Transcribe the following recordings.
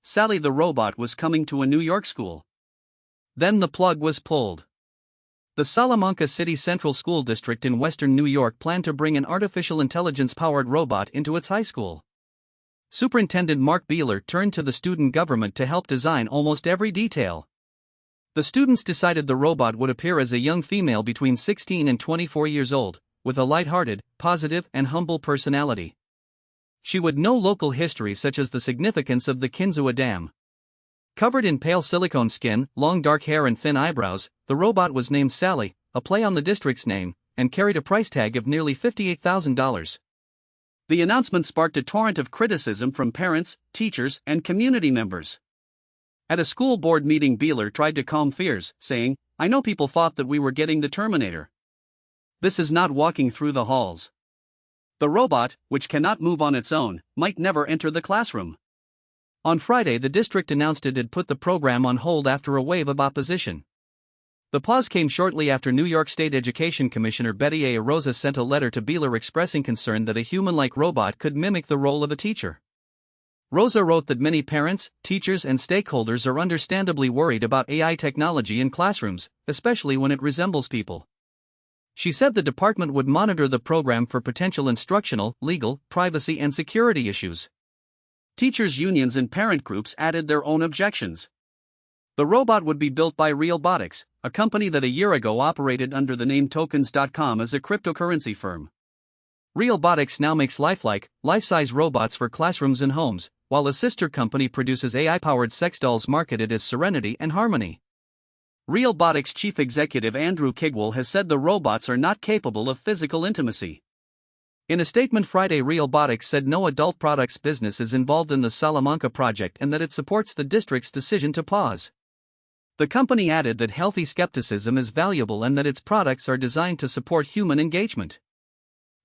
Sally the robot was coming to a New York school. Then the plug was pulled. The Salamanca City Central School District in western New York planned to bring an artificial intelligence-powered robot into its high school. Superintendent Mark Beeler turned to the student government to help design almost every detail. The students decided the robot would appear as a young female between 16 and 24 years old, with a light-hearted, positive, and humble personality. She would know local history such as the significance of the Kinzua Dam. Covered in pale silicone skin, long dark hair and thin eyebrows, the robot was named Sally, a play on the district's name, and carried a price tag of nearly $58,000. The announcement sparked a torrent of criticism from parents, teachers, and community members. At a school board meeting, Beeler tried to calm fears, saying, "I know people thought that we were getting the Terminator. This is not walking through the halls. The robot, which cannot move on its own, might never enter the classroom." On Friday, the district announced it had put the program on hold after a wave of opposition. The pause came shortly after New York State Education Commissioner Betty A. Rosa sent a letter to Beeler expressing concern that a human-like robot could mimic the role of a teacher. Rosa wrote that many parents, teachers, and stakeholders are understandably worried about AI technology in classrooms, especially when it resembles people. She said the department would monitor the program for potential instructional, legal, privacy, and security issues. Teachers' unions and parent groups added their own objections. The robot would be built by Realbotics, a company that a year ago operated under the name Tokens.com as a cryptocurrency firm. Realbotics now makes lifelike, life-size robots for classrooms and homes, while a sister company produces AI-powered sex dolls marketed as Serenity and Harmony. Realbotics chief executive Andrew Kigwell has said the robots are not capable of physical intimacy. In a statement Friday, Realbotics said no adult products business is involved in the Salamanca project and that it supports the district's decision to pause. The company added that healthy skepticism is valuable and that its products are designed to support human engagement.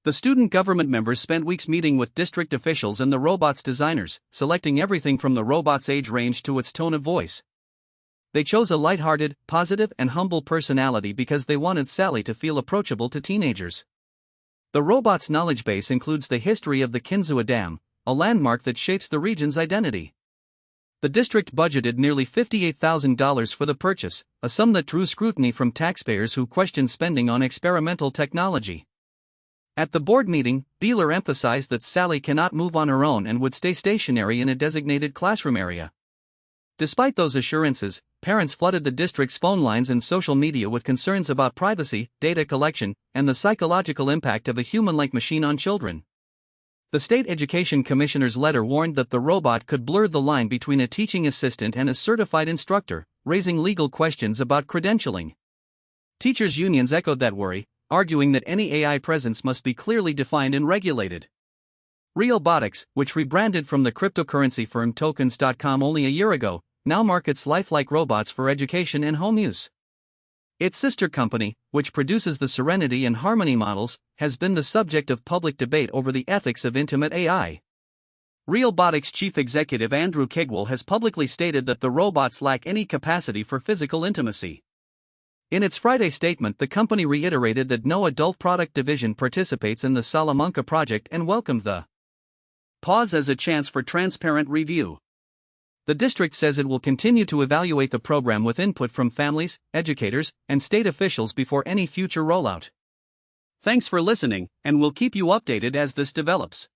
The student government members spent weeks meeting with district officials and the robot's designers, selecting everything from the robot's age range to its tone of voice. They chose a lighthearted, positive, and humble personality because they wanted Sally to feel approachable to teenagers. The robot's knowledge base includes the history of the Kinzua Dam, a landmark that shapes the region's identity. The district budgeted nearly $58,000 for the purchase, a sum that drew scrutiny from taxpayers who questioned spending on experimental technology. At the board meeting, Beeler emphasized that Sally cannot move on her own and would stay stationary in a designated classroom area. Despite those assurances, parents flooded the district's phone lines and social media with concerns about privacy, data collection, and the psychological impact of a human-like machine on children. The state education commissioner's letter warned that the robot could blur the line between a teaching assistant and a certified instructor, raising legal questions about credentialing. Teachers' unions echoed that worry, arguing that any AI presence must be clearly defined and regulated. Realbotics, which rebranded from the cryptocurrency firm Tokens.com only a year ago, now markets lifelike robots for education and home use. Its sister company, which produces the Serenity and Harmony models, has been the subject of public debate over the ethics of intimate AI. Realbotics chief executive Andrew Kigwell has publicly stated that the robots lack any capacity for physical intimacy. In its Friday statement, the company reiterated that no adult product division participates in the Salamanca project and welcomed the pause as a chance for transparent review. The district says it will continue to evaluate the program with input from families, educators, and state officials before any future rollout. Thanks for listening, and we'll keep you updated as this develops.